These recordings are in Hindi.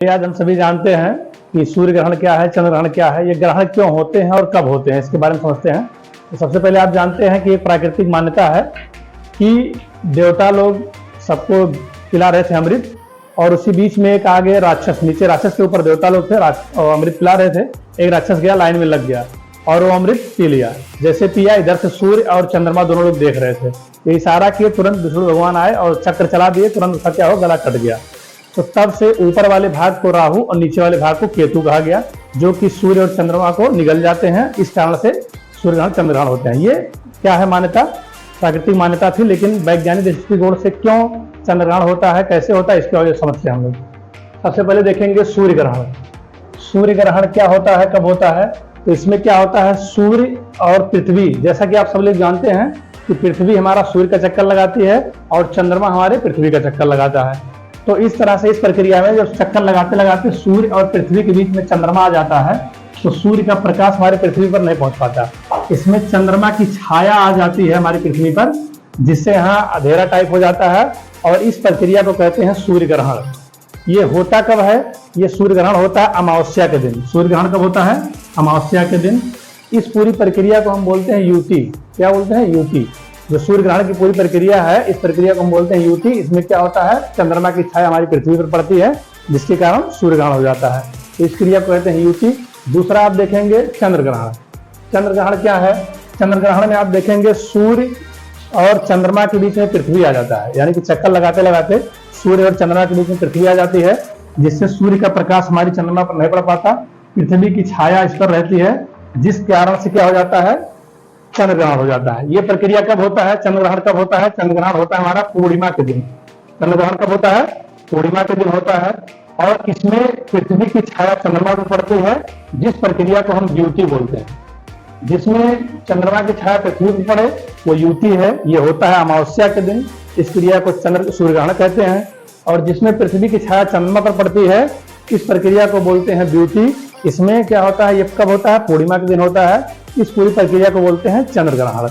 आज हम सभी जानते हैं कि सूर्य ग्रहण क्या है, चंद्र ग्रहण क्या है, ये ग्रहण क्यों होते हैं और कब होते हैं, इसके बारे में समझते हैं। तो सबसे पहले आप जानते हैं कि एक प्राकृतिक मान्यता है कि देवता लोग सबको पिला रहे थे अमृत, और उसी बीच में एक आगे राक्षस, नीचे राक्षस के ऊपर देवता लोग थे और अमृत पिला रहे थे। एक राक्षस गया, लाइन में लग गया और वो अमृत पी लिया। जैसे पिया, इधर से सूर्य और चंद्रमा दोनों लोग देख रहे थे। ये इशारा किए, तुरंत विष्णु भगवान आए और चक्र चला दिए, तुरंत उसका क्या हो, गला कट गया। तो तब से ऊपर वाले भाग को राहु और नीचे वाले भाग को केतु कहा गया, जो कि सूर्य और चंद्रमा को निगल जाते हैं। इस कारण से सूर्य ग्रहण चंद्र ग्रहण होते हैं। ये क्या है मान्यता, प्राकृतिक मान्यता थी, लेकिन वैज्ञानिक दृष्टिकोण से क्यों चंद्र ग्रहण होता है, कैसे होता है, इसके बारे में समझते हैं हम लोग। सबसे पहले देखेंगे सूर्य ग्रहण। सूर्य ग्रहण क्या होता है, कब होता है? तो इसमें क्या होता है, सूर्य और पृथ्वी, जैसा कि आप सब लोग जानते हैं कि पृथ्वी हमारा सूर्य का चक्कर लगाती है और चंद्रमा हमारे पृथ्वी का चक्कर लगाता है। तो इस तरह से इस प्रक्रिया में जब चक्कर लगाते लगाते सूर्य और पृथ्वी के बीच में चंद्रमा आ जाता है, तो सूर्य का प्रकाश हमारे पृथ्वी पर नहीं पहुंच पाता। इसमें चंद्रमा की छाया आ जाती है हमारी पृथ्वी पर, जिससे यहाँ अंधेरा टाइप हो जाता है, और इस प्रक्रिया को कहते हैं सूर्य ग्रहण। ये होता कब है? ये सूर्य ग्रहण होता है अमावस्या के दिन। सूर्य ग्रहण कब होता है? अमावस्या के दिन। इस पूरी प्रक्रिया को हम बोलते हैं युति। क्या बोलते हैं? युति। जो सूर्य ग्रहण की पूरी प्रक्रिया है, इस प्रक्रिया को हम बोलते हैं युति। इसमें क्या होता है, चंद्रमा की छाया हमारी पृथ्वी पर पड़ती है, जिसके कारण सूर्य ग्रहण हो जाता है। तो इस क्रिया को कहते हैं युति। दूसरा आप देखेंगे चंद्र ग्रहण। चंद्र ग्रहण क्या है? चंद्र ग्रहण में आप देखेंगे सूर्य और चंद्रमा के बीच में पृथ्वी आ जाता है, यानी कि चक्कर लगाते लगाते सूर्य और चंद्रमा के बीच में पृथ्वी आ जाती है, जिससे सूर्य का प्रकाश हमारी चंद्रमा पर नहीं पड़ पाता, पृथ्वी की छाया इस पर रहती है, जिस कारण से क्या हो जाता है, चंद्र ग्रहण हो जाता है। ये प्रक्रिया कब होता है, चंद्र ग्रहण कब होता है? चंद्र ग्रहण होता है हमारा पूर्णिमा के दिन। चंद्र ग्रहण कब होता है? पूर्णिमा के दिन होता है, और इसमें पृथ्वी की छाया चंद्रमा पर पड़ती है, जिस प्रक्रिया को हम युति बोलते हैं। जिसमें चंद्रमा की छाया पृथ्वी पर पड़े वो युति है। ये होता है अमावस्या के दिन। इस क्रिया को सूर्य ग्रहण कहते हैं। और जिसमें पृथ्वी की छाया चंद्रमा पर पड़ती है, इस प्रक्रिया को बोलते हैं द्युति। इसमें क्या होता है, ये कब होता है? पूर्णिमा के दिन होता है। इस पूरी प्रक्रिया को बोलते हैं चंद्र ग्रहण।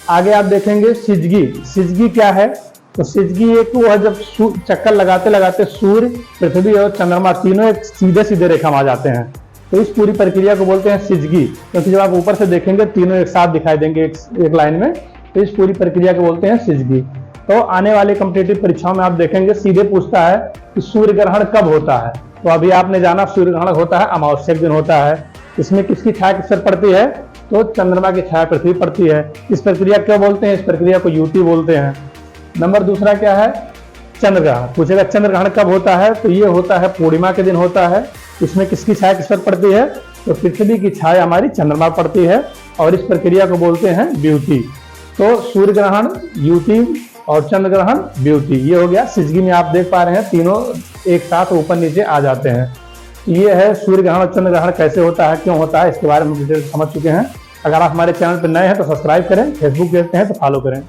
आगे आप देखेंगे सिजगी। सिजगी क्या है? तो सिजगी एक वो है जब चक्कर लगाते लगाते सूर्य, पृथ्वी और चंद्रमा तीनों एक सीधे सीधे रेखा में आ जाते हैं, तो इस पूरी प्रक्रिया को बोलते हैं सिजगी। क्योंकि जब आप ऊपर से देखेंगे तीनों एक साथ दिखाई देंगे एक लाइन में, तो इस पूरी प्रक्रिया को बोलते हैं सिजगी। तो आने वाले कॉम्पिटिटिव परीक्षाओं में आप देखेंगे सीधे पूछता है कि सूर्य ग्रहण कब होता है। तो अभी आपने जाना सूर्य ग्रहण होता है अमावस्या के दिन होता है। इसमें किसकी छाया किस पर पड़ती है? तो चंद्रमा की छाया पृथ्वी पड़ती है। इस प्रक्रिया क्या बोलते हैं? इस प्रक्रिया को युति बोलते हैं। नंबर दूसरा क्या है? चंद्र ग्रहण। पूछेगा चंद्र ग्रहण कब होता है? तो ये होता है पूर्णिमा के दिन होता है। इसमें किसकी छाया किस पर पड़ती है? तो पृथ्वी की छाया हमारी चंद्रमा पर पड़ती है, और इस प्रक्रिया को बोलते हैं द्युति। तो सूर्य ग्रहण, युति और चंद्र ग्रहण, द्युति। ये हो गया। सिजगी में आप देख पा रहे हैं तीनों एक साथ ऊपर नीचे आ जाते हैं। ये है सूर्य ग्रहण और चंद्र ग्रहण कैसे होता है, क्यों होता है, इसके बारे में डिटेल समझ चुके हैं। अगर आप हमारे चैनल पर नए हैं तो सब्सक्राइब करें, फेसबुक देखते हैं तो फॉलो करें।